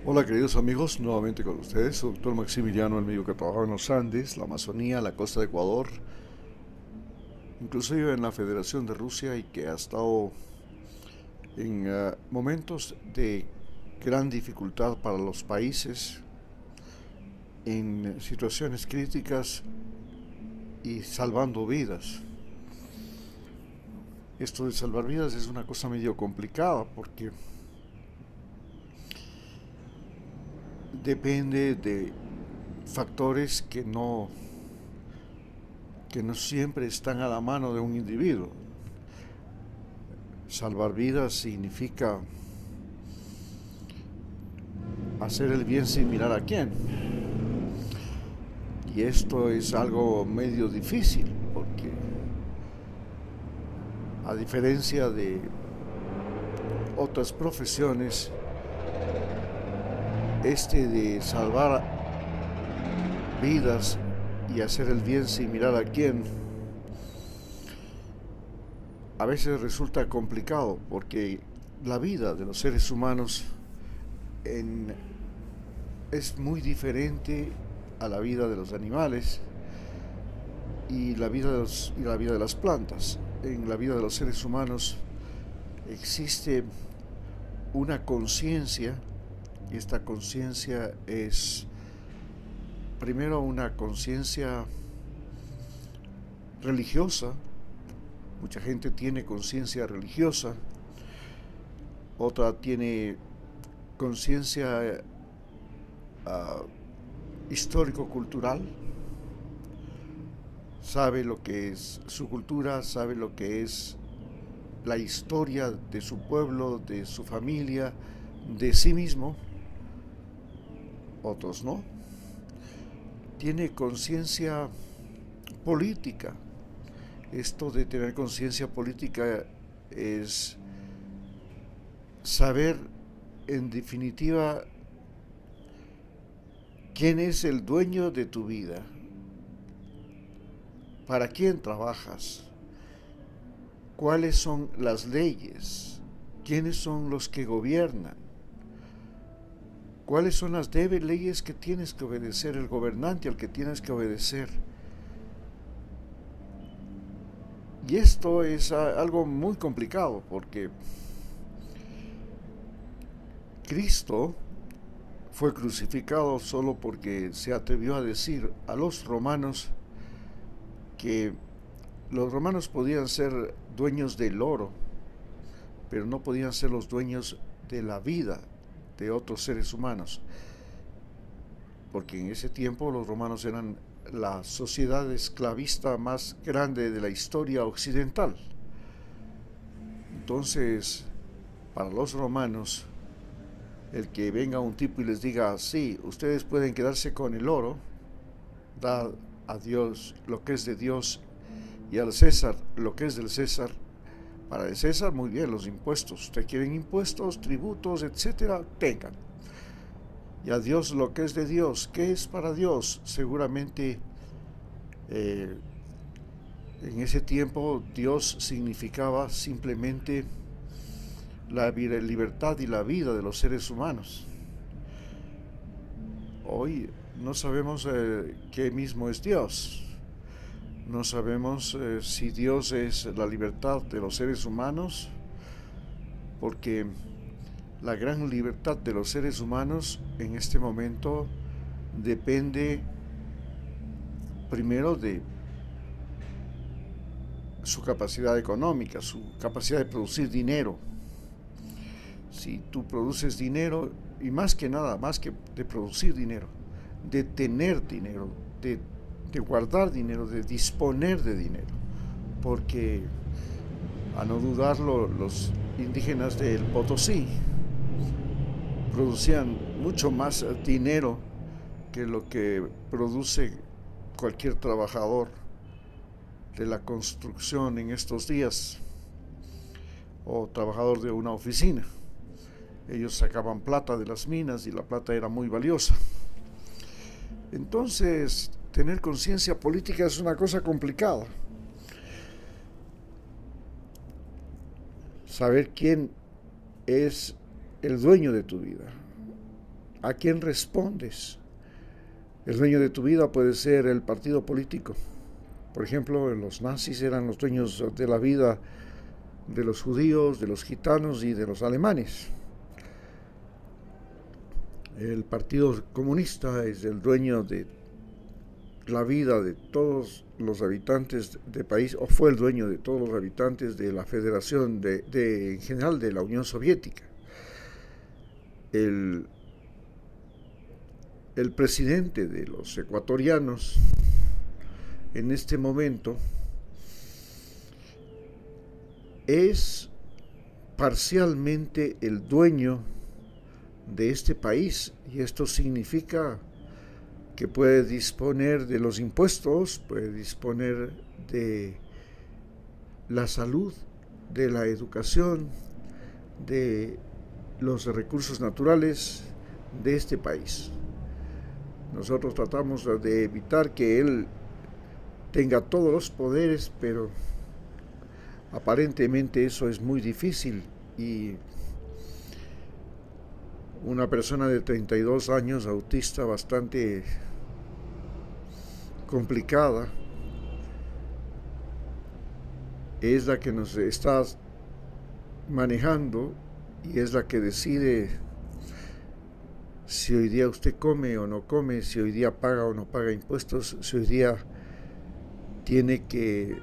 Hola queridos amigos, nuevamente con ustedes, soy doctor Maximiliano, el médico que trabaja en los Andes, la Amazonía, la costa de Ecuador, inclusive en la Federación de Rusia y que ha estado en momentos de gran dificultad para los países, en situaciones críticas y salvando vidas. Esto de salvar vidas es una cosa medio complicada porque depende de factores que no siempre están a la mano de un individuo. Salvar vidas significa hacer el bien sin mirar a quién. Y esto es algo medio difícil porque a diferencia de otras profesiones, este de salvar vidas y hacer el bien sin mirar a quién a veces resulta complicado porque la vida de los seres humanos en- es muy diferente a la vida de los animales y la vida de las plantas. En la vida de los seres humanos existe una conciencia y esta conciencia es primero una conciencia religiosa. Mucha gente tiene conciencia religiosa, otra tiene conciencia uh, histórico-cultural, sabe lo que es su cultura, sabe lo que es la historia de su pueblo, de su familia, de sí mismo, otros no. Tiene conciencia política. Esto de tener conciencia política es saber en definitiva quién es el dueño de tu vida, para quién trabajas, cuáles son las leyes, quiénes son los que gobiernan, cuáles son las leyes que tienes que obedecer, el gobernante al que tienes que obedecer. Y esto es algo muy complicado porque Cristo fue crucificado solo porque se atrevió a decir a los romanos que los romanos podían ser dueños del oro, pero no podían ser los dueños de la vida de otros seres humanos, porque en ese tiempo los romanos eran la sociedad esclavista más grande de la historia occidental. Entonces, para los romanos, el que venga un tipo y les diga, sí, ustedes pueden quedarse con el oro, da a Dios lo que es de Dios y al César lo que es del César. Para el César, muy bien, los impuestos. Ustedes quieren impuestos, tributos, etcétera, tengan. Y a Dios lo que es de Dios. ¿Qué es para Dios? Seguramente eh, en ese tiempo Dios significaba simplemente la libertad y la vida de los seres humanos. Hoy no sabemos qué mismo es Dios. No sabemos si Dios es la libertad de los seres humanos, porque la gran libertad de los seres humanos en este momento depende primero de su capacidad económica, su capacidad de producir dinero. Si tú produces dinero, y más que nada, más que de producir dinero, de tener dinero, de guardar dinero, de disponer de dinero, porque a no dudarlo, los indígenas del Potosí producían mucho más dinero que lo que produce cualquier trabajador de la construcción en estos días o trabajador de una oficina. Ellos sacaban plata de las minas y la plata era muy valiosa. Entonces, tener conciencia política es una cosa complicada. Saber quién es el dueño de tu vida. ¿A quién respondes? El dueño de tu vida puede ser el partido político. Por ejemplo, los nazis eran los dueños de la vida de los judíos, de los gitanos y de los alemanes. El Partido Comunista es el dueño de la vida de todos los habitantes del país, o fue el dueño de todos los habitantes de la Federación, en general de la Unión Soviética. El presidente de los ecuatorianos en este momento es parcialmente el dueño de este país, y esto significa que puede disponer de los impuestos, puede disponer de la salud, de la educación, de los recursos naturales de este país. Nosotros tratamos de evitar que él tenga todos los poderes, pero aparentemente eso es muy difícil, y una persona de 32 años, autista, bastante complicada, es la que nos está manejando y es la que decide si hoy día usted come o no come, si hoy día paga o no paga impuestos, si hoy día tiene que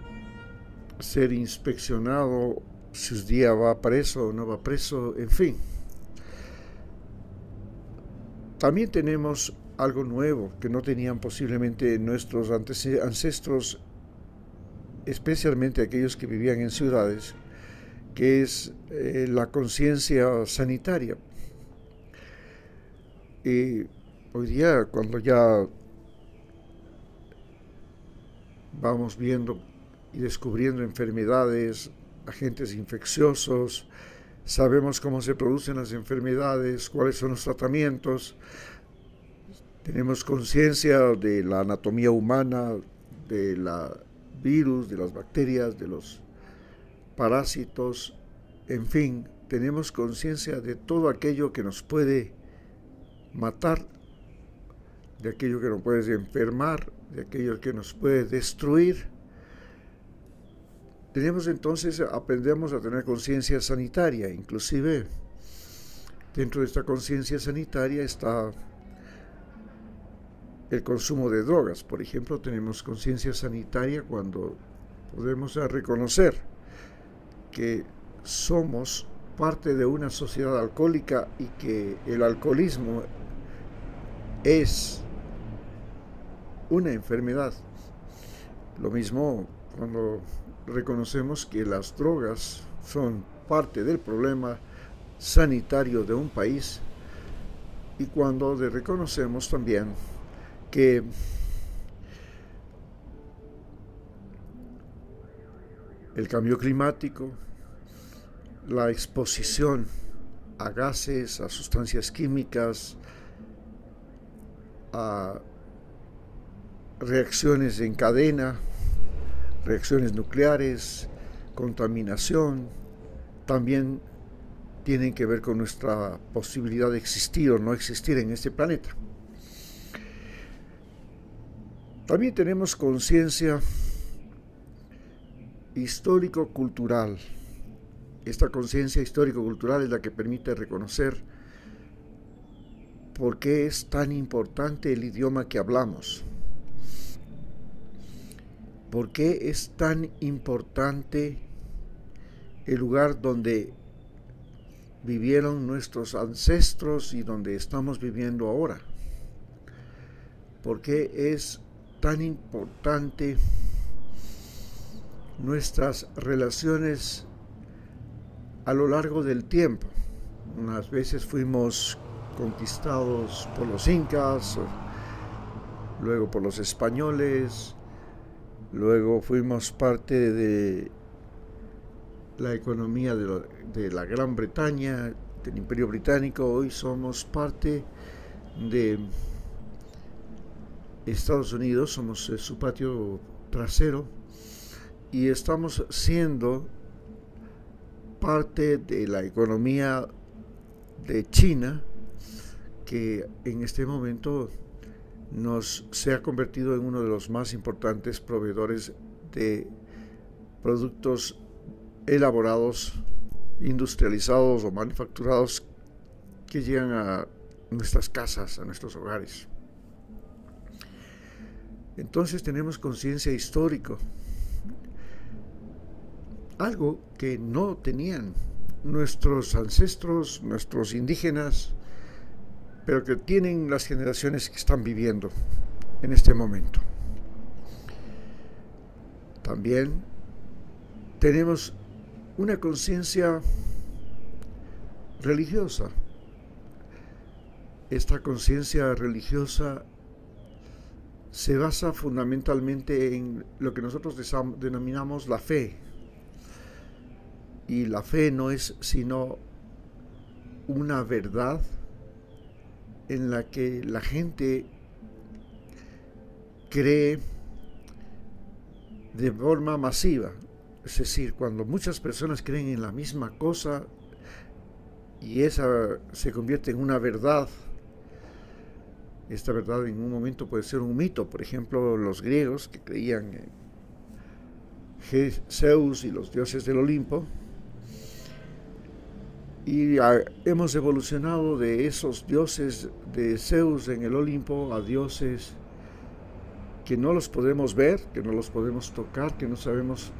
ser inspeccionado, si hoy día va preso o no va preso, en fin. También tenemos algo nuevo que no tenían posiblemente nuestros ancestros, especialmente aquellos que vivían en ciudades, que es la conciencia sanitaria. Y hoy día, cuando ya vamos viendo y descubriendo enfermedades, agentes infecciosos, sabemos cómo se producen las enfermedades, cuáles son los tratamientos, tenemos conciencia de la anatomía humana, de los virus, de las bacterias, de los parásitos, en fin, tenemos conciencia de todo aquello que nos puede matar, de aquello que nos puede enfermar, de aquello que nos puede destruir. Aprendemos a tener conciencia sanitaria. Inclusive dentro de esta conciencia sanitaria está el consumo de drogas. Por ejemplo, tenemos conciencia sanitaria cuando podemos reconocer que somos parte de una sociedad alcohólica y que el alcoholismo es una enfermedad. Lo mismo cuando reconocemos que las drogas son parte del problema sanitario de un país, y cuando reconocemos también que el cambio climático, la exposición a gases, a sustancias químicas, a reacciones en cadena, reacciones nucleares, contaminación, también tienen que ver con nuestra posibilidad de existir o no existir en este planeta. También tenemos conciencia histórico-cultural. Esta conciencia histórico-cultural es la que permite reconocer por qué es tan importante el idioma que hablamos. ¿Por qué es tan importante el lugar donde vivieron nuestros ancestros y donde estamos viviendo ahora? ¿Por qué es tan importante nuestras relaciones a lo largo del tiempo? Unas veces fuimos conquistados por los incas, luego por los españoles, luego fuimos parte de la economía de la Gran Bretaña, del Imperio Británico. Hoy somos parte de Estados Unidos, somos su patio trasero, y estamos siendo parte de la economía de China, que en este momento se ha convertido en uno de los más importantes proveedores de productos elaborados, industrializados o manufacturados que llegan a nuestras casas, a nuestros hogares. Entonces tenemos conciencia histórica, algo que no tenían nuestros ancestros, nuestros indígenas, pero que tienen las generaciones que están viviendo en este momento. También tenemos una conciencia religiosa. Esta conciencia religiosa se basa fundamentalmente en lo que nosotros denominamos la fe. Y la fe no es sino una verdad en la que la gente cree de forma masiva. Es decir, cuando muchas personas creen en la misma cosa y esa se convierte en una verdad, esta verdad en un momento puede ser un mito. Por ejemplo, los griegos que creían en Zeus y los dioses del Olimpo, y hemos evolucionado de esos dioses de Zeus en el Olimpo a dioses que no los podemos ver, que no los podemos tocar, que no sabemos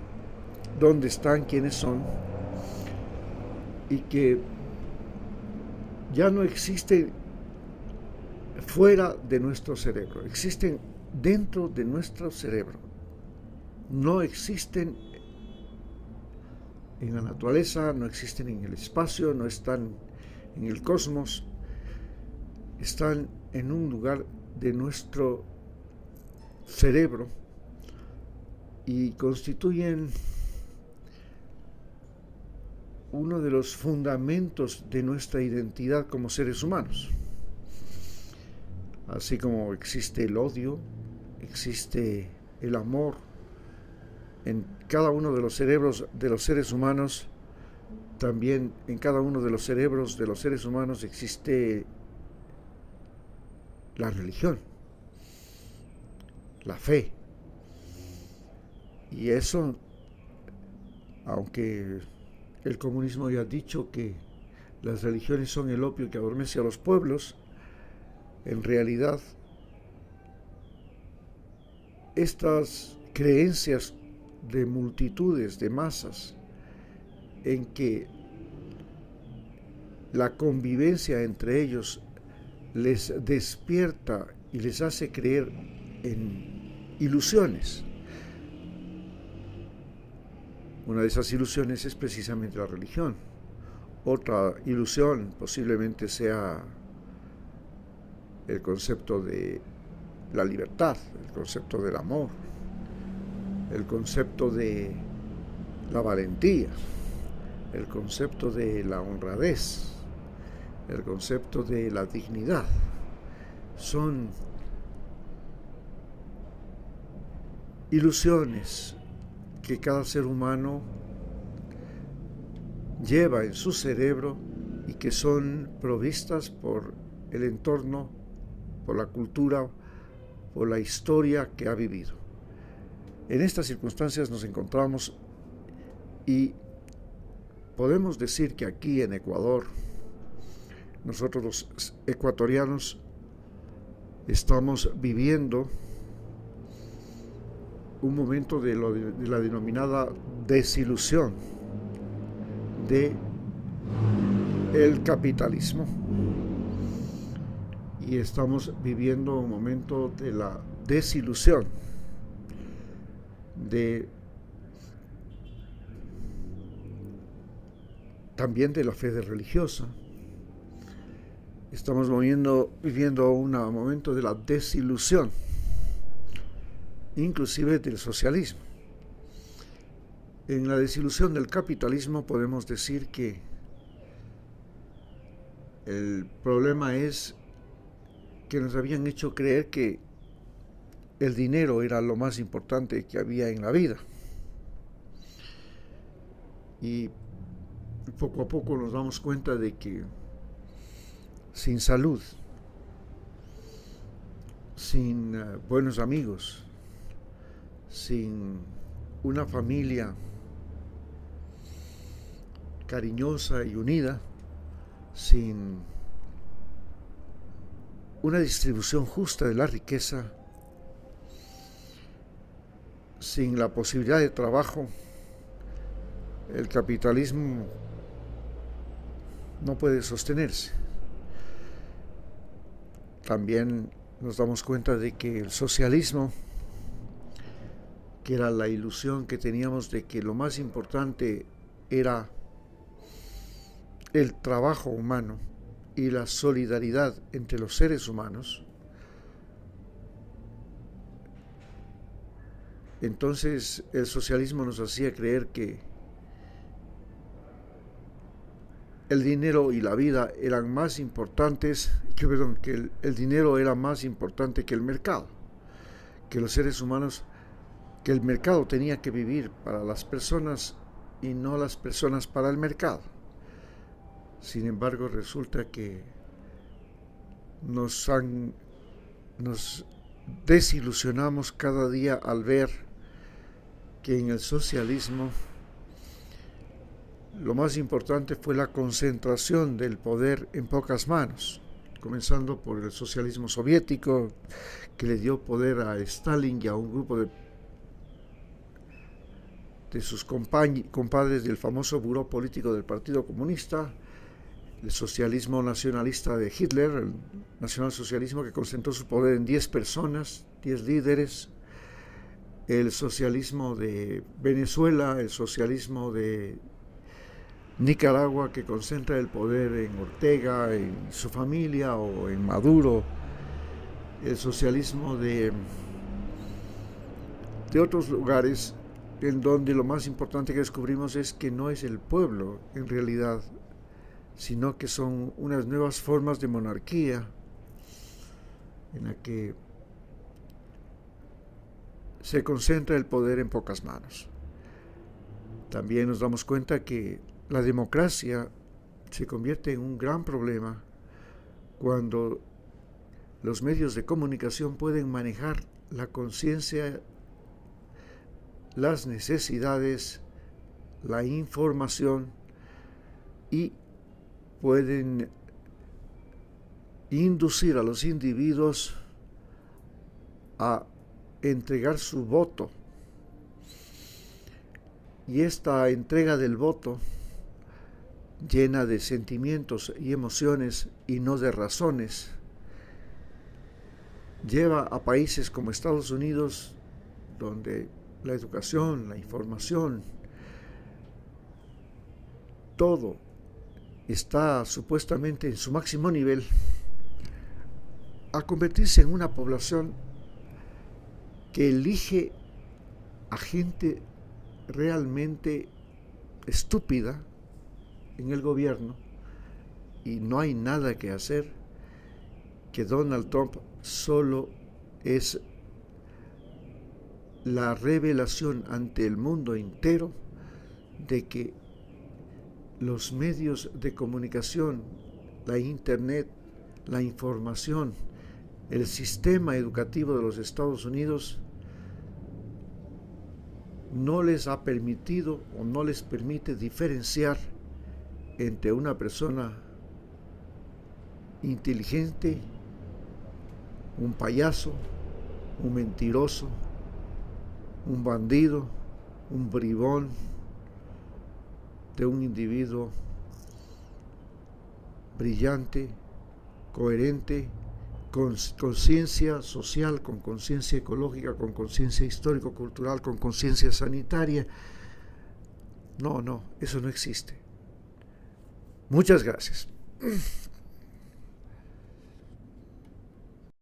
dónde están, quiénes son, y que ya no existen fuera de nuestro cerebro, existen dentro de nuestro cerebro. No existen en la naturaleza, no existen en el espacio, no están en el cosmos, están en un lugar de nuestro cerebro y constituyen uno de los fundamentos de nuestra identidad como seres humanos. Así como existe el odio, existe el amor en cada uno de los cerebros de los seres humanos, también en cada uno de los cerebros de los seres humanos existe la religión, la fe. Y eso, aunque el comunismo ya ha dicho que las religiones son el opio que adormece a los pueblos, en realidad estas creencias de multitudes, de masas, en que la convivencia entre ellos les despierta y les hace creer en ilusiones. Una de esas ilusiones es precisamente la religión. Otra ilusión posiblemente sea el concepto de la libertad, el concepto del amor, el concepto de la valentía, el concepto de la honradez, el concepto de la dignidad. Son ilusiones que cada ser humano lleva en su cerebro y que son provistas por el entorno, por la cultura, por la historia que ha vivido. En estas circunstancias nos encontramos y podemos decir que aquí en Ecuador, nosotros los ecuatorianos estamos viviendo un momento de la denominada desilusión de el capitalismo, y estamos viviendo un momento de la desilusión también de la fe religiosa. Estamos viviendo un momento de la desilusión, inclusive del socialismo. En la desilusión del capitalismo podemos decir que el problema es que nos habían hecho creer que el dinero era lo más importante que había en la vida. Y poco a poco nos damos cuenta de que sin salud, sin buenos amigos, sin una familia cariñosa y unida, sin una distribución justa de la riqueza, sin la posibilidad de trabajo, el capitalismo no puede sostenerse. También nos damos cuenta de que el socialismo, que era la ilusión que teníamos de que lo más importante era el trabajo humano y la solidaridad entre los seres humanos, entonces el socialismo nos hacía creer que el dinero y la vida eran más importantes, que el dinero era más importante que el mercado, que los seres humanos, que el mercado tenía que vivir para las personas y no las personas para el mercado. Sin embargo, resulta que nos desilusionamos cada día al ver que en el socialismo lo más importante fue la concentración del poder en pocas manos, comenzando por el socialismo soviético, que le dio poder a Stalin y a un grupo de sus compadres del famoso buró político del Partido Comunista, el socialismo nacionalista de Hitler, el nacionalsocialismo que concentró su poder en 10 personas, 10 líderes, el socialismo de Venezuela, el socialismo de Nicaragua, que concentra el poder en Ortega, en su familia o en Maduro, el socialismo de otros lugares en donde lo más importante que descubrimos es que no es el pueblo en realidad, sino que son unas nuevas formas de monarquía en la que se concentra el poder en pocas manos. También nos damos cuenta que la democracia se convierte en un gran problema cuando los medios de comunicación pueden manejar la conciencia, las necesidades, la información y pueden inducir a los individuos a entregar su voto. Y esta entrega del voto, llena de sentimientos y emociones y no de razones, lleva a países como Estados Unidos, donde la educación, la información, todo está supuestamente en su máximo nivel, a convertirse en una población que elige a gente realmente estúpida en el gobierno, y no hay nada que hacer, que Donald Trump solo es la revelación ante el mundo entero de que los medios de comunicación, la internet, la información, el sistema educativo de los Estados Unidos no les ha permitido o no les permite diferenciar entre una persona inteligente, un payaso, un mentiroso, un bandido, un bribón, de un individuo brillante, coherente, con conciencia social, con conciencia ecológica, con conciencia histórico-cultural, con conciencia sanitaria. No, eso no existe. Muchas gracias.